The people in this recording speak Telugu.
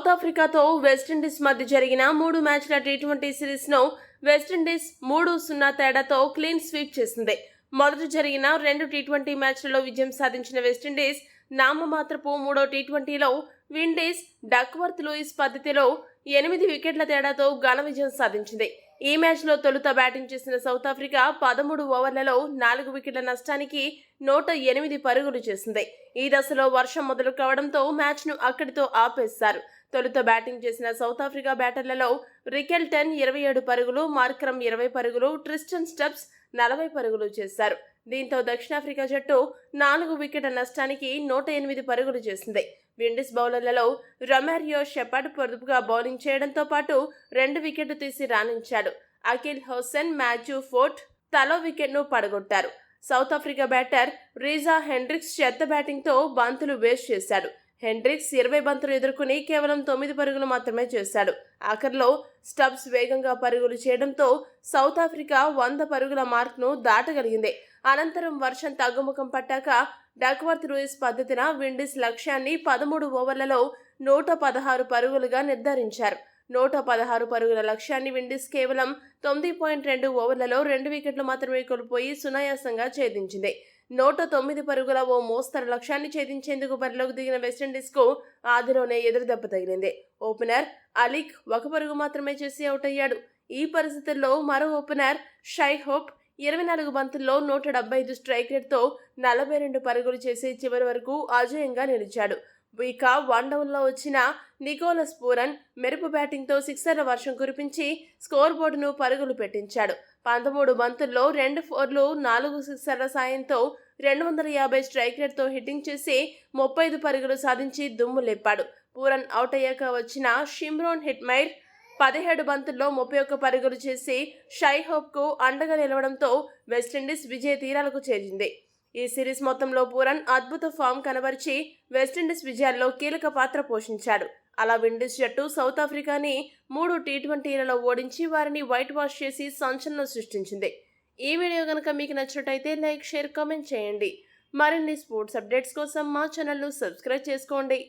సౌత్ ఆఫ్రికాతో వెస్టిండీస్ మధ్య జరిగిన 3 మ్యాచ్ల టీ20 సిరీస్ను వెస్టిండీస్ 3-0 తేడాతో క్లీన్ స్వీప్ చేసింది. మొదట జరిగిన 2 టీ20 మ్యాచ్లలో విజయం సాధించిన వెస్టిండీస్ నామమాత్రపు 3వ టీ20లో విండీస్ డక్వర్త్ లూయిస్ పద్ధతిలో 8 వికెట్ల తేడాతో ఘన విజయం సాధించింది. ఈ మ్యాచ్లో తొలుత బ్యాటింగ్ చేసిన సౌత్ ఆఫ్రికా 13 ఓవర్లలో 4 వికెట్ల నష్టానికి 108 పరుగులు చేసింది. ఈ దశలో వర్షం మొదలు కావడంతో మ్యాచ్ను అక్కడితో ఆపేశారు. తొలుత బ్యాటింగ్ చేసిన సౌత్ ఆఫ్రికా బ్యాటర్లలో రికెల్టన్ 27 పరుగులు, మార్క్రమ్ 20 పరుగులు, ట్రిస్టన్ స్టబ్స్ 40 పరుగులు చేశారు. దీంతో దక్షిణాఫ్రికా జట్టు 4 వికెట్ల నష్టానికి 108 పరుగులు చేసింది. విండీస్ బౌలర్లలో రొమారియో షెపర్డ్ పొదుపుగా బౌలింగ్ చేయడంతో పాటు 2 వికెట్లు తీసి రాణించాడు. అకిల్ హుస్సేన్, మాథ్యూ ఫోర్ట్ తలో వికెట్ను పడగొట్టారు. South Africa batter Reeza Hendricks చెత్త బ్యాటింగ్తో బంతులు వేస్ట్ చేశాడు. హెండ్రిక్స్ 20 బంతులు ఎదుర్కొని కేవలం 9 పరుగులు మాత్రమే చేశాడు. ఆఖరిలో స్టబ్స్ వేగంగా పరుగులు చేయడంతో సౌత్ ఆఫ్రికా 100 పరుగుల మార్క్ను దాటగలిగింది. అనంతరం వర్షం తగ్గుముఖం పట్టాక డక్వర్త్ లూయిస్ పద్ధతిన విండీస్ లక్ష్యాన్ని 13 ఓవర్లలో 116 పరుగులుగా నిర్ధారించారు. 116 పరుగుల లక్ష్యాన్ని విండీస్ కేవలం 9.2 ఓవర్లలో 2 వికెట్లు మాత్రమే కోల్పోయి సునాయాసంగా ఛేదించింది. 109 పరుగుల ఓ మోస్తరు లక్ష్యాన్ని ఛేదించేందుకు బరిలోకి దిగిన వెస్టిండీస్కు ఆదిలోనే ఎదురుదెబ్బ తగిలింది. ఓపెనర్ అలీక్ 1 పరుగు మాత్రమే చేసి అవుట్ అయ్యాడు. ఈ పరిస్థితుల్లో మరో ఓపెనర్ షై హోప్ 24 బంతుల్లో 175 స్ట్రైక్ రేట్తో 42 పరుగులు చేసి చివరి వరకు అజేయంగా నిలిచాడు. ఇక 1 డౌన్లో వచ్చిన నికోలస్ పూరన్ మెరుపు బ్యాటింగ్తో సిక్సర్ల వర్షం కురిపించి స్కోర్ బోర్డును పరుగులు పెట్టించాడు. 13 బంతుల్లో 2 ఫోర్లు, 4 సిక్సర్ల సాయంతో 250 స్ట్రైక్ రేట్తో హిట్టింగ్ చేసి 35 పరుగులు సాధించి దుమ్ము లేపాడు. పూరన్ అవుట్ అయ్యాక వచ్చిన షిమ్రోన్ హిట్మైర్ 17 బంతుల్లో 31 పరుగులు చేసి షై హోప్కు అండగా నిలవడంతో వెస్టిండీస్ విజయ తీరాలకు చేరింది. ఈ సిరీస్ మొత్తంలో పూరన్ అద్భుత ఫామ్ కనబరిచి వెస్టిండీస్ విజయాల్లో కీలక పాత్ర పోషించాడు. అలా విండీస్ జట్టు సౌత్ ఆఫ్రికాని 3 టీ20లలో ఓడించి వారిని వైట్ వాష్ చేసి సంచలనం సృష్టించింది. ఈ వీడియో కనుక మీకు నచ్చినట్టయితే లైక్, షేర్, కామెంట్ చేయండి. మరిన్ని స్పోర్ట్స్ అప్డేట్స్ కోసం మా ఛానల్ను సబ్స్క్రైబ్ చేసుకోండి.